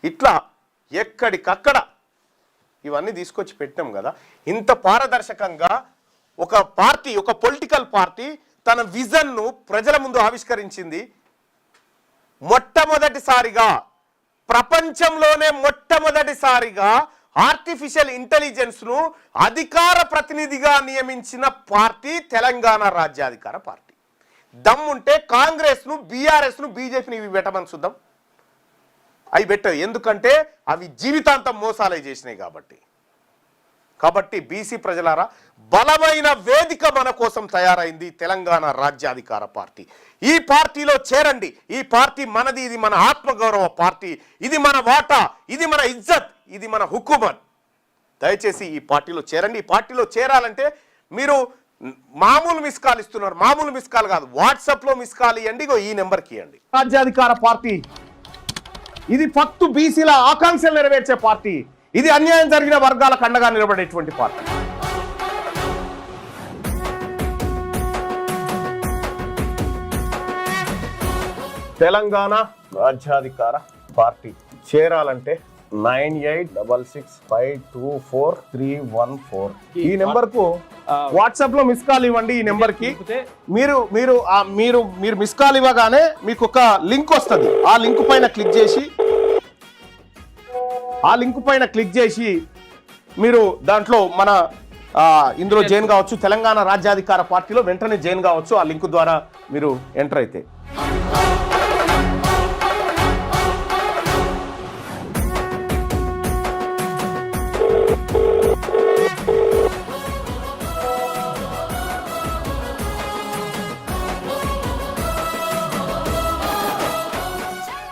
ఇట్లా ఎక్కడికక్కడ ఇవన్నీ తీసుకొచ్చి పెట్టాం కదా. ఇంత పారదర్శకంగా ఒక పార్టీ, ఒక పొలిటికల్ పార్టీ తన విజన్ను ప్రజల ముందు ఆవిష్కరించింది. మొట్టమొదటిసారిగా ప్రపంచంలోనే మొట్టమొదటిసారిగా ఆర్టిఫిషియల్ ఇంటెలిజెన్స్ను అధికార ప్రతినిధిగా నియమించిన పార్టీ తెలంగాణ రాజ్యాధికార పార్టీ. దమ్ముంటే కాంగ్రెస్ను, బీఆర్ఎస్ను, బీజేపీని ఇవి పెట్టమని చూద్దాం. అవి పెట్టదు, ఎందుకంటే అవి జీవితాంతం మోసాలే చేసినాయి కాబట్టి బీసీ ప్రజలారా, బలమైన వేదిక మన కోసం తయారైంది తెలంగాణ రాజ్యాధికార పార్టీ. ఈ పార్టీలో చేరండి. ఈ పార్టీ మనది, ఇది మన ఆత్మగౌరవ పార్టీ, ఇది మన వాటా, ఇది మన ఇజ్జత్, ఇది మన హుకుమత్. దయచేసి ఈ పార్టీలో చేరండి. ఈ పార్టీలో చేరాలంటే మీరు మామూలు మిస్ కాల్ ఇస్తున్నారు, మామూలు మిస్ కాల్ కాదు, వాట్సాప్లో మిస్ కాల్ ఇవ్వండి, ఈ నెంబర్కి ఇవ్వండి. రాజ్యాధికార పార్టీ ఇది ఫక్తు బీసీల ఆకాంక్షలు నెరవేర్చే పార్టీ. ఇది అన్యాయం జరిగిన వర్గాలకు అండగా నిలబడేటువంటి పార్టీ. తెలంగాణ రాజ్యాధికార పార్టీ చేరాలంటే 9866524314 ఈ నెంబర్ కు వాట్సాప్ లో మిస్ కాల్ ఇవ్వండి. ఈ నెంబర్ కి మీరు మీరు మీరు మీరు మిస్ కాల్ ఇవ్వగానే మీకు ఒక లింక్ వస్తుంది. ఆ లింక్ పైన క్లిక్ చేసి మీరు దాంట్లో మన ఇందులో జాయిన్ కావచ్చు. తెలంగాణ రాజ్యాధికార పార్టీలో వెంటనే జాయిన్ కావచ్చు. ఆ లింక్ ద్వారా మీరు ఎంటర్ అయితే